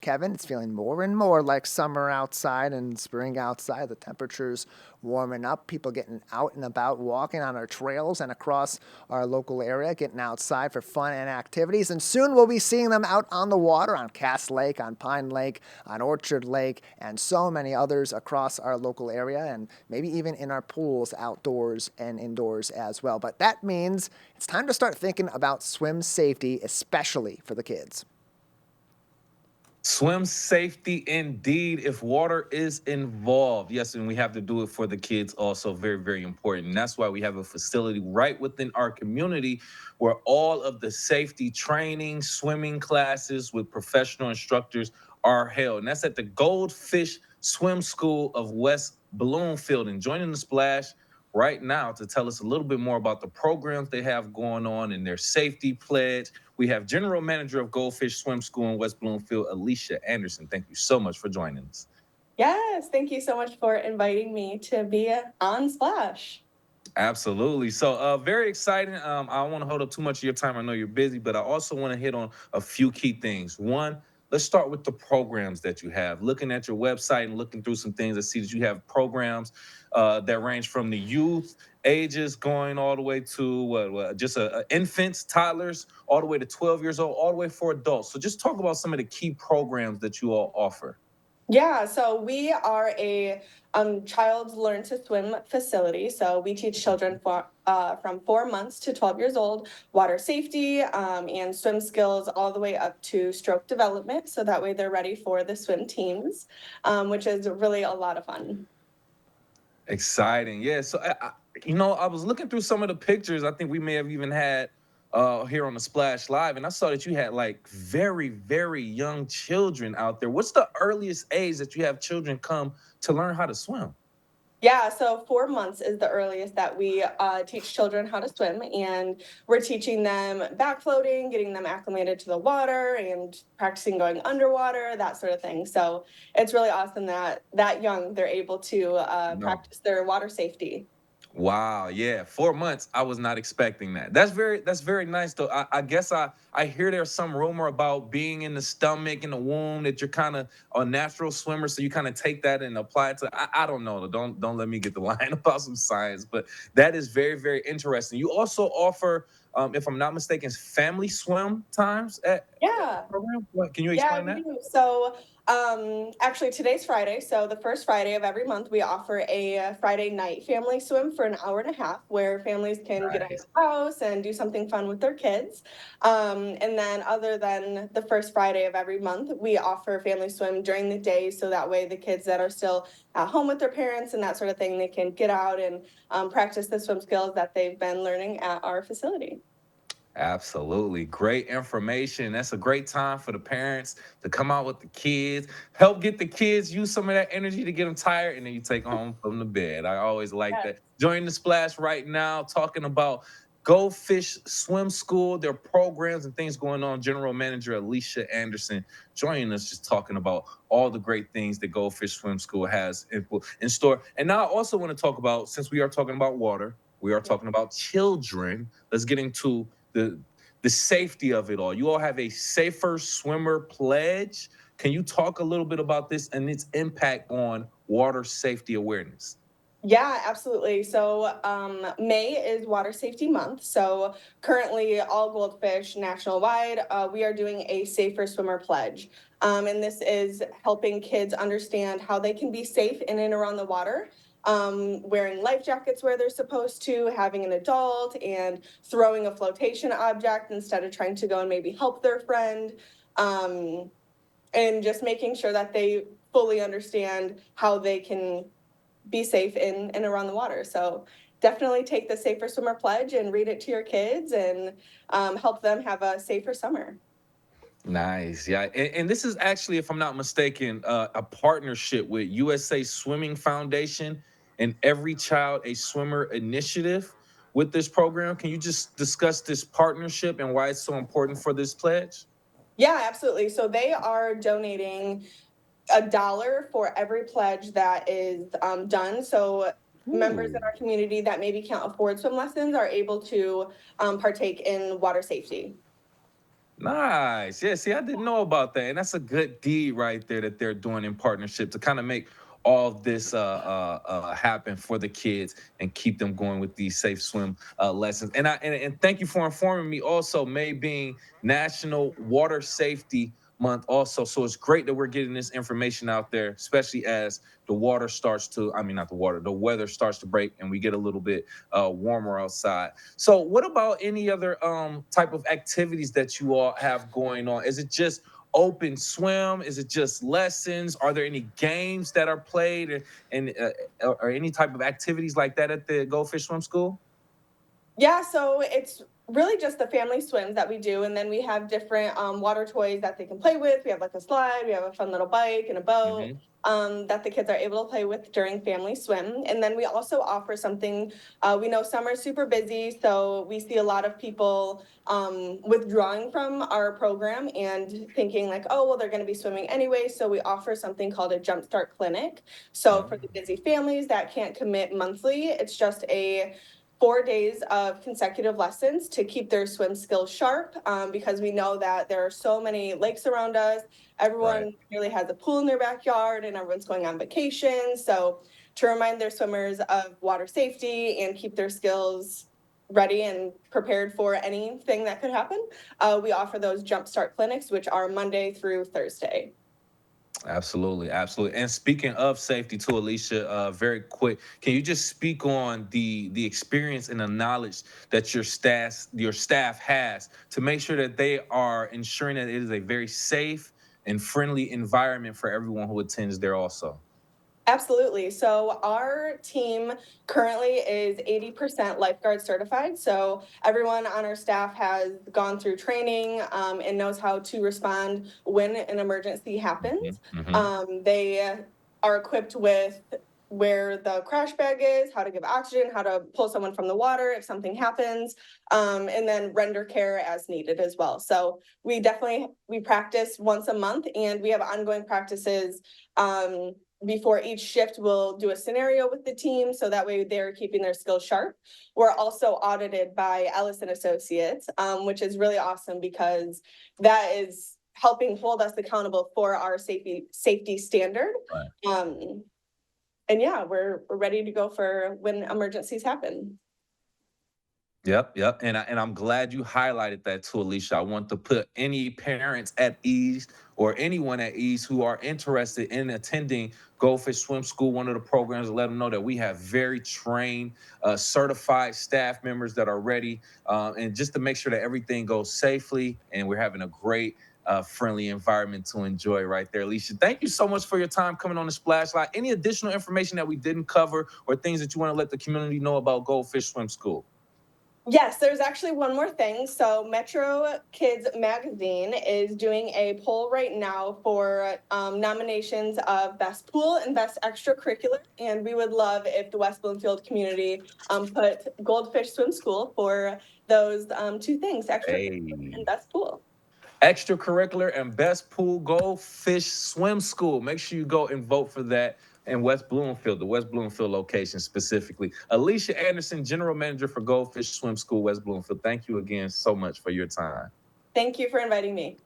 Kevin, it's feeling more and more like summer outside and spring outside. The temperature's warming up. People getting out and about, walking on our trails and across our local area, getting outside for fun and activities. And soon we'll be seeing them out on the water on Cass Lake, on Pine Lake, on Orchard Lake, and so many others across our local area, and maybe even in our pools outdoors and indoors as well. But that means it's time to start thinking about swim safety, especially for the kids. Swim safety indeed if water is involved. Yes, and we have to do it for the kids also. Very, very important. And that's why we have a facility right within our community where all of the safety training, swimming classes with professional instructors are held. And that's at the Goldfish Swim School of West Bloomfield. And joining the splash right now to tell us a little bit more about the programs they have going on and their safety pledge. We have General Manager of Goldfish Swim School in West Bloomfield, Alisha Anderson. Thank you so much for joining us. Yes, thank you so much for inviting me to be on Splash. Absolutely. So, very exciting. I don't want to hold up too much of your time. I know you're busy, but I also want to hit on a few key things. One, let's start with the programs that you have. Looking at your website and looking through some things, I see that you have programs that range from the youth ages going all the way to just infants, toddlers, all the way to 12 years old, all the way for adults. So, just talk about some of the key programs that you all offer. Yeah, so we are a child learn to swim facility. So we teach children from 4 months to 12 years old water safety and swim skills all the way up to stroke development. So that way they're ready for the swim teams, which is really a lot of fun. Exciting. Yeah. So, I was looking through some of the pictures. I think we may have even had here on the Splash Live, and I saw that you had like very, very young children out there. What's the earliest age that you have children come to learn how to swim? Yeah, so 4 months is the earliest that we teach children how to swim, and we're teaching them back floating, getting them acclimated to the water, and practicing going underwater, that sort of thing. So it's really awesome that that young they're able to No. practice their water safety. Wow, yeah, 4 months. I was not expecting that. That's very nice though. I guess I hear there's some rumor about being in the stomach in the womb that you're kind of a natural swimmer, so you kind of take that and apply it to. I don't know. Don't let me get the line about some science, but that is very very interesting. You also offer, if I'm not mistaken, family swim times at the Yeah. program. What can you Yeah, explain we that? do. So, actually, today's Friday. So, the first Friday of every month, we offer a Friday night family swim for an hour and a half where families can get out of Nice. the house and do something fun with their kids. And then, other than the first Friday of every month, we offer family swim during the day. So that way, the kids that are still at home with their parents and that sort of thing, they can get out and practice the swim skills that they've been learning at our facility. Absolutely. Great information. That's a great time for the parents to come out with the kids, help get the kids, use some of that energy to get them tired, and then you take home from the bed. I always like Yes. that. Join the splash right now, talking about Goldfish Swim School, their programs and things going on. General Manager Alicia Anderson joining us, just talking about all the great things that Goldfish Swim School has in store. And now I also want to talk about, since we are talking about water, we are talking about children. Let's get into the the safety of it all. You all have a safer swimmer pledge. Can you talk a little bit about this and its impact on water safety awareness? Yeah, absolutely. So, May is Water Safety Month. So, currently, all goldfish national wide, we are doing a Safer Swimmer Pledge. And this is helping kids understand how they can be safe in and around the water, wearing life jackets where they're supposed to, having an adult, and throwing a flotation object instead of trying to go and maybe help their friend. Um, and just making sure that they fully understand how they can be safe in and around the water. So definitely take the Safer Swimmer Pledge and read it to your kids and help them have a safer summer. Nice. Yeah. And this is actually, if I'm not mistaken, a partnership with USA Swimming Foundation and Every Child a Swimmer initiative with this program. Can you just discuss this partnership and why it's so important for this pledge? Yeah, absolutely. So they are donating $1 for every pledge that is done. So members in Ooh. our community that maybe can't afford swim lessons are able to partake in water safety. Nice. Yeah, see, I didn't know about that. And that's a good deed right there that they're doing in partnership to kind of make all of this happen for the kids and keep them going with these safe swim lessons. And thank you for informing me also, May being National Water Safety Month also. So it's great that we're getting this information out there, especially as the water starts to, I mean, not the water, the weather starts to break and we get a little bit warmer outside. So, what about any other type of activities that you all have going on? Is it just open swim? Is it just lessons? Are there any games that are played or any type of activities like that at the Goldfish Swim School? Yeah, so it's really just the family swims that we do, and then we have different water toys that they can play with. We have like a slide, we have a fun little bike and a boat Hmm. that the kids are able to play with during family swim. And then we also offer something. We know summer is super busy, so we see a lot of people withdrawing from our program and thinking like, oh, well, they're going to be swimming anyway. So we offer something called a Jumpstart Clinic. So for the busy families that can't commit monthly, it's just a 4 days of consecutive lessons to keep their swim skills sharp, because we know that there are so many lakes around us. Right. Everyone really has a pool in their backyard and everyone's going on vacation. So, to remind their swimmers of water safety and keep their skills ready and prepared for anything that could happen, we offer those jumpstart clinics, which are Monday through Thursday. Absolutely, absolutely. And speaking of safety too, Alicia, very quick, can you just speak on the experience and the knowledge that your staff has to make sure that they are ensuring that it is a very safe and friendly environment for everyone who attends there also? Absolutely. So our team currently is 80% lifeguard certified. So everyone on our staff has gone through training and knows how to respond when an emergency Hmm. happens. Hmm. They are equipped with where the crash bag is, how to give oxygen, how to pull someone from the water if something happens, and then render care as needed as well. So we practice once a month, and we have ongoing practices. Before each shift, we'll do a scenario with the team so that way they're keeping their skills sharp. We're also audited by Ellison Associates, which is really awesome because that is helping hold us accountable for our safety standard. Right. Um, and yeah, we're ready to go for when emergencies happen. Yep, yep. And I'm glad you highlighted that too, Alicia. I want to put any parents at ease or anyone at ease who are interested in attending Goldfish Swim School, one of the programs, to let them know that we have very trained, certified staff members that are ready, and just to make sure that everything goes safely and we're having a great, friendly environment to enjoy right there. Alicia, thank you so much for your time coming on the Splash Line. Any additional information that we didn't cover or things that you want to let the community know about Goldfish Swim School? Yes, there's actually one more thing. So Metro Kids Magazine is doing a poll right now for nominations of Best Pool and Best Extracurricular. And we would love if the West Bloomfield community put Goldfish Swim School for those two things, extracurricular and Hey. Best Pool. Extracurricular and best pool goldfish swim school. Make sure you go and vote for that in West Bloomfield, the West Bloomfield location specifically. Alicia Anderson, General Manager for Goldfish Swim School, West Bloomfield. Thank you again so much for your time. Thank you for inviting me.